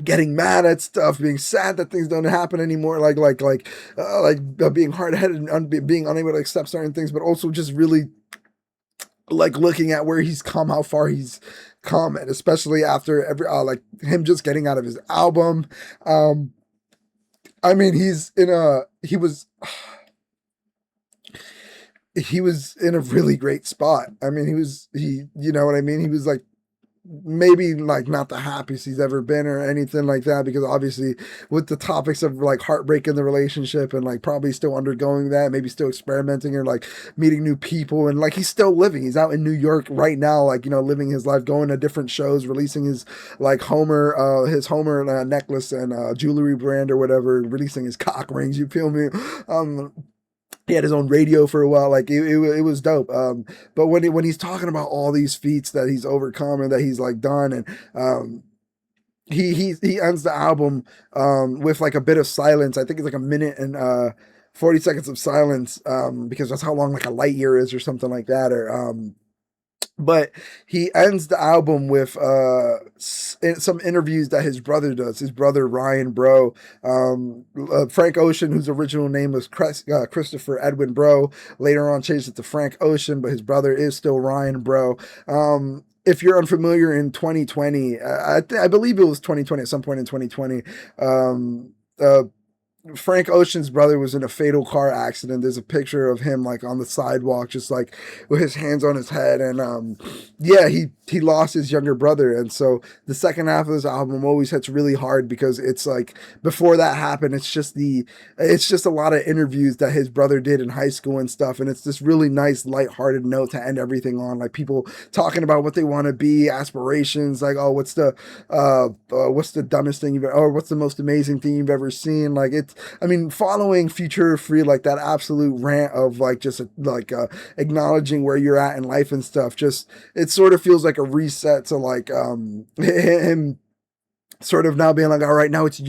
getting mad at stuff, being sad that things don't happen anymore, being hard-headed and being unable to accept certain things, but also just really like looking at where he's come, how far he's come, and especially after every like him just getting out of his album. I mean, he was in a really great spot. I mean, he you know what I mean? He was like maybe like not the happiest he's ever been or anything like that, because obviously with the topics of like heartbreak in the relationship and like probably still undergoing that, maybe still experimenting or like meeting new people, and like he's still living, he's out in New York right now, like, you know, living his life, going to different shows, releasing his like his Homer necklace and jewelry brand or whatever, releasing his cock rings, you feel me? um he had his own radio for a while. Like it was dope. But when he's talking about all these feats that he's overcome and that he's like done, and he ends the album with like a bit of silence. I think it's like a minute and 40 seconds of silence, because that's how long like a light year is or something like that. Or but he ends the album with some interviews that his brother does. His brother Ryan Bro, Frank Ocean, whose original name was Christopher Edwin Bro, later on changed it to Frank Ocean, but his brother is still Ryan Bro. If you're unfamiliar, in 2020, I believe it was 2020, at some point in 2020, uh, Frank Ocean's brother was in a fatal car accident. There's a picture of him like on the sidewalk, just like with his hands on his head, and yeah, he lost his younger brother, and so the second half of this album always hits really hard because it's like before that happened, it's just a lot of interviews that his brother did in high school and stuff, and it's this really nice, lighthearted note to end everything on, like people talking about what they want to be, aspirations, like, oh, what's the dumbest thing or what's the most amazing thing you've ever seen, like it's, I mean, following Future Free, like that absolute rant of like just like acknowledging where you're at in life and stuff. Just it sort of feels like a reset to like him sort of now being like, all right, now it's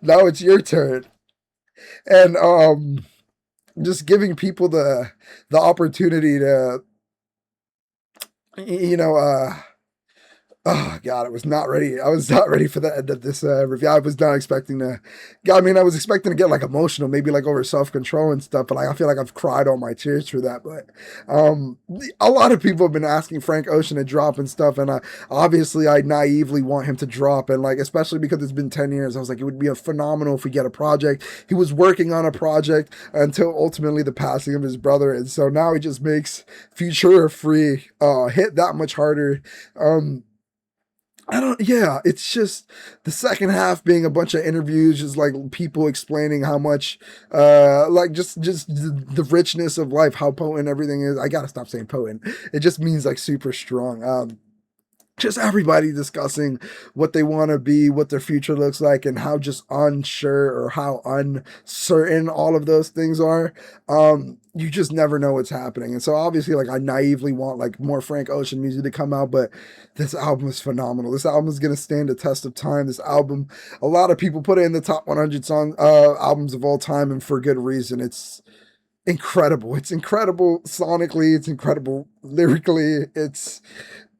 now it's your turn, and just giving people the opportunity to, you know, oh God, I was not ready. I was not ready for the end of this review. I was not expecting to. I mean, I was expecting to get like emotional, maybe like over self control and stuff. But like, I feel like I've cried all my tears for that. But a lot of people have been asking Frank Ocean to drop and stuff, and obviously I naively want him to drop, and like especially because it's been 10 years, I was like, it would be a phenomenal if we get a project. He was working on a project until ultimately the passing of his brother, and so now he just makes Future Free hit that much harder. Yeah, it's just the second half being a bunch of interviews, just like people explaining how much, like just the richness of life, how potent everything is. I gotta stop saying potent. It just means like super strong. Just everybody discussing what they want to be, what their future looks like, and how just unsure or how uncertain all of those things are. You just never know what's happening. And so obviously, like I naively want like more Frank Ocean music to come out, but this album is phenomenal. This album is gonna stand the test of time. This album, a lot of people put it in the top 100 albums of all time, and for good reason. It's incredible. It's incredible sonically. It's incredible lyrically. It's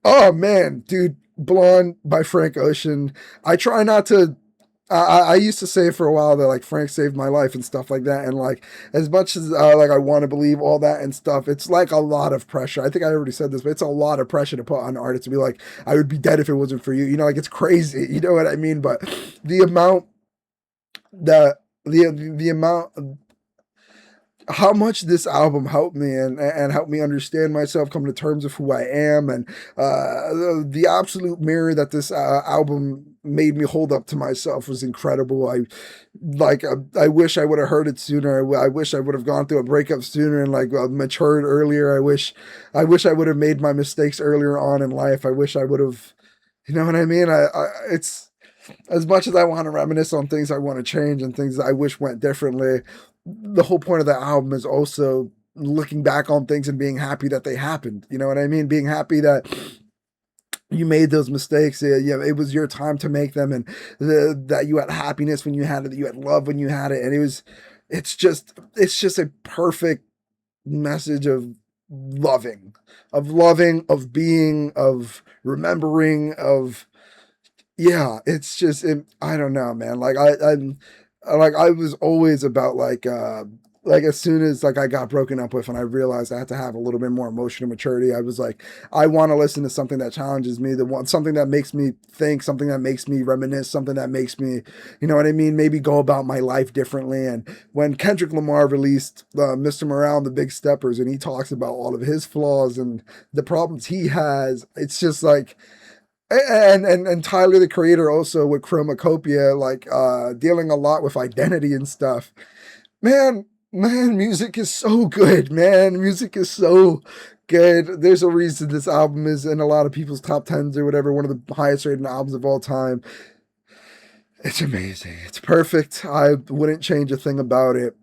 Oh man, dude, Blonde by Frank Ocean. I try not to. I used to say for a while that like Frank saved my life and stuff like that, and like as much as like I want to believe all that and stuff, it's like a lot of pressure. I think I already said this, but it's a lot of pressure to put on artists to be like, I would be dead if it wasn't for you. You know, like it's crazy. You know what I mean? But the amount that the amount how much this album helped me and helped me understand myself, come to terms with who I am, and the absolute mirror that this album made me hold up to myself was incredible. I wish I would have heard it sooner. I wish I would have gone through a breakup sooner and like matured earlier. I wish I would have made my mistakes earlier on in life. I wish I would have, you know what I mean? It's as much as I want to reminisce on things I want to change and things that I wish went differently, the whole point of that album is also looking back on things and being happy that they happened. You know what I mean? Being happy that you made those mistakes. Yeah, it was your time to make them, and that you had happiness when you had it, that you had love when you had it, and it's just a perfect message of loving, of being, of remembering, of yeah, it's just I don't know, man. Like I was always about like like as soon as like I got broken up with and I realized I had to have a little bit more emotional maturity, I was like, I want to listen to something that challenges me, something that makes me think, something that makes me reminisce, something that makes me, you know what I mean, maybe go about my life differently. And when Kendrick Lamar released Mr. Morale and the Big Steppers, and he talks about all of his flaws and the problems he has, it's just like, and Tyler the Creator also with Chromacopia, like dealing a lot with identity and stuff. Man, music is so good, man. Music is so good. There's a reason this album is in a lot of people's top tens or whatever, one of the highest rated albums of all time. It's amazing. It's perfect. I wouldn't change a thing about it.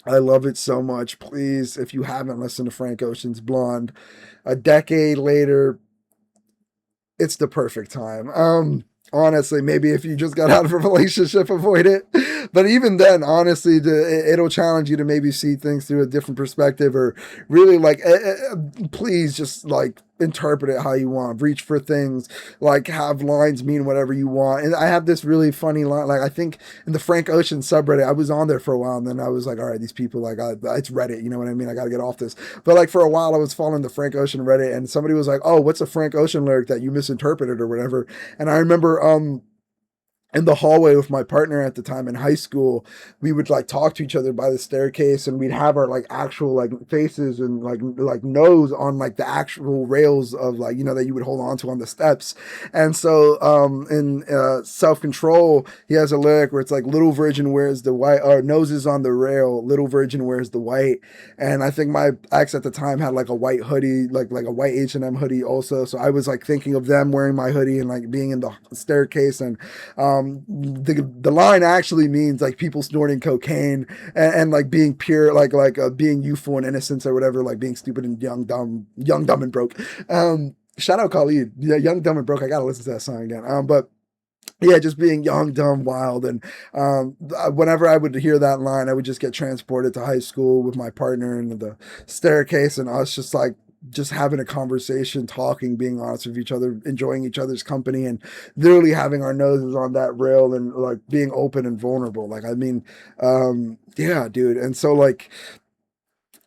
I love it so much. Please, if you haven't listened to Frank Ocean's Blonde, a decade later, it's the perfect time. Honestly, maybe if you just got out of a relationship, avoid it. But even then, honestly, it'll challenge you to maybe see things through a different perspective, or really like, please just like interpret it how you want. Reach for things, like have lines mean whatever you want. And I have this really funny line, like I think in the Frank Ocean subreddit, I was on there for a while, and then I was like, all right, these people, like, it's Reddit, you know what I mean? I got to get off this. But like for a while, I was following the Frank Ocean Reddit, and somebody was like, oh, what's a Frank Ocean lyric that you misinterpreted or whatever? And I remember in the hallway with my partner at the time in high school, we would like talk to each other by the staircase, and we'd have our like actual like faces and like nose on like the actual rails of like, you know, that you would hold on to on the steps. And so in Self Control, he has a lyric where it's like, little virgin wears the white, or noses on the rail, little virgin wears the white. And I think my ex at the time had like a white hoodie, like a white H&M hoodie also, so I was like thinking of them wearing my hoodie and like being in the staircase. And the line actually means like people snorting cocaine, and like being pure, being youthful and innocence or whatever, like being stupid and young, dumb and broke. Shout out Khalid, yeah, young, dumb and broke. I gotta listen to that song again. But yeah, just being young, dumb, wild. And whenever I would hear that line, I would just get transported to high school with my partner in the staircase, and us just like just having a conversation, talking, being honest with each other, enjoying each other's company, and literally having our noses on that rail and like being open and vulnerable. Like, I mean, yeah, dude. And so like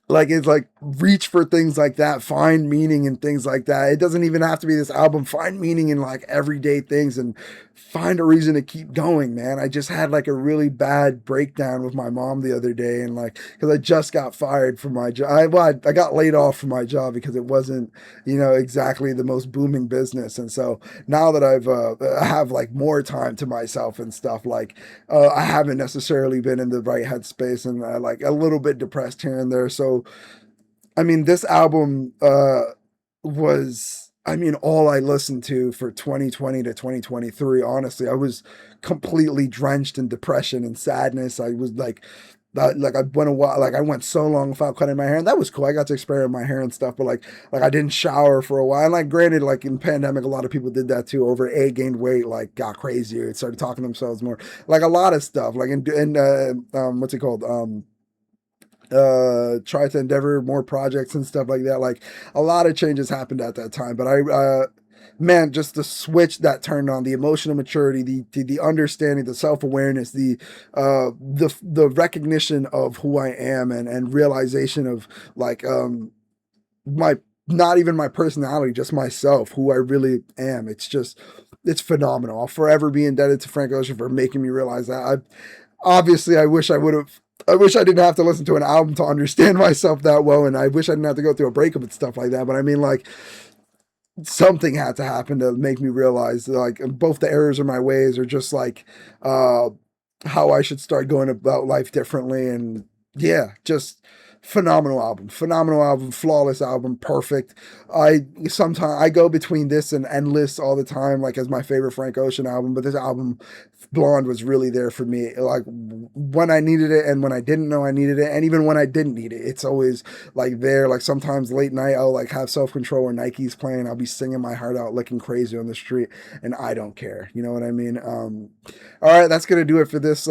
it's like reach for things like that, find meaning in things like that. It doesn't even have to be this album. Find meaning in like everyday things, and find a reason to keep going, man. I just had like a really bad breakdown with my mom the other day, and like because I just got fired from my job. I got laid off from my job because it wasn't, you know, exactly the most booming business. And so now that I have like more time to myself and stuff, like I haven't necessarily been in the right headspace, and like a little bit depressed here and there. So I mean, this album was, I mean, all I listened to for 2020 to 2023. Honestly, I was completely drenched in depression and sadness. I was like I went a while, like I went so long without cutting my hair, and that was cool. I got to experiment my hair and stuff, but like I didn't shower for a while. And like, granted, like in pandemic, a lot of people did that too. Overate, gained weight, like got crazier, started talking to themselves more, like a lot of stuff. Like in what's it called? Try to endeavor more projects and stuff like that. Like a lot of changes happened at that time, but I man, just the switch that turned on, the emotional maturity, the understanding, the self-awareness, the recognition of who I am, and realization of like my, not even my personality, just myself, who I really am. It's phenomenal. I'll forever be indebted to Frank Ocean for making me realize that. Obviously, I wish I would have. I wish I didn't have to listen to an album to understand myself that well, and I wish I didn't have to go through a breakup and stuff like that. But I mean, like, something had to happen to make me realize, like, both the errors of my ways are just like uh, how I should start going about life differently. And yeah, just phenomenal album, flawless album, perfect. I go between this and Endless all the time, like as my favorite Frank Ocean album, but this album, Blonde, was really there for me, like when I needed it and when I didn't know I needed it, and even when I didn't need it, it's always like there. Like sometimes late night, I'll like have Self Control or Nike's playing, I'll be singing my heart out, looking crazy on the street, and I don't care. You know what I mean? All right, that's gonna do it for this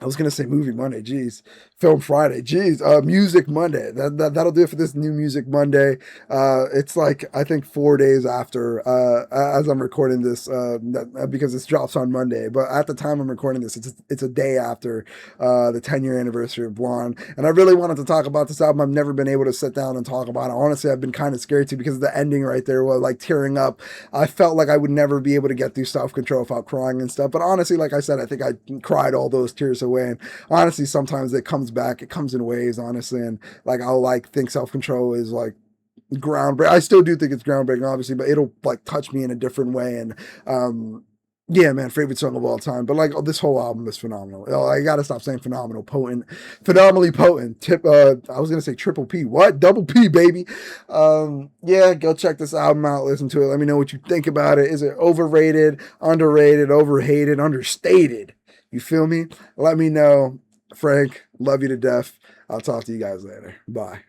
I was gonna say Movie Monday, geez. Film Friday, geez. Music Monday. That'll do it for this new Music Monday. It's like I think 4 days after as I'm recording this, because this drops on Monday. But at the time I'm recording this, it's a day after the 10-year anniversary of Blonde, and I really wanted to talk about this album. I've never been able to sit down and talk about it. Honestly, I've been kind of scared to because the ending right there was like tearing up. I felt like I would never be able to get through Self Control without crying and stuff. But honestly, like I said, I think I cried all those tears away. And honestly, sometimes it comes back. It comes in waves, honestly. And like I'll like think Self Control is like groundbreaking. I still do think it's groundbreaking, obviously, but it'll like touch me in a different way. And yeah, man, favorite song of all time. But like this whole album is phenomenal. I gotta stop saying phenomenal, potent, phenomenally potent. I was gonna say triple P. What? Double P, baby. Yeah, go check this album out. Listen to it. Let me know what you think about it. Is it overrated, underrated, overhated, understated? You feel me? Let me know. Frank, love you to death. I'll talk to you guys later. Bye.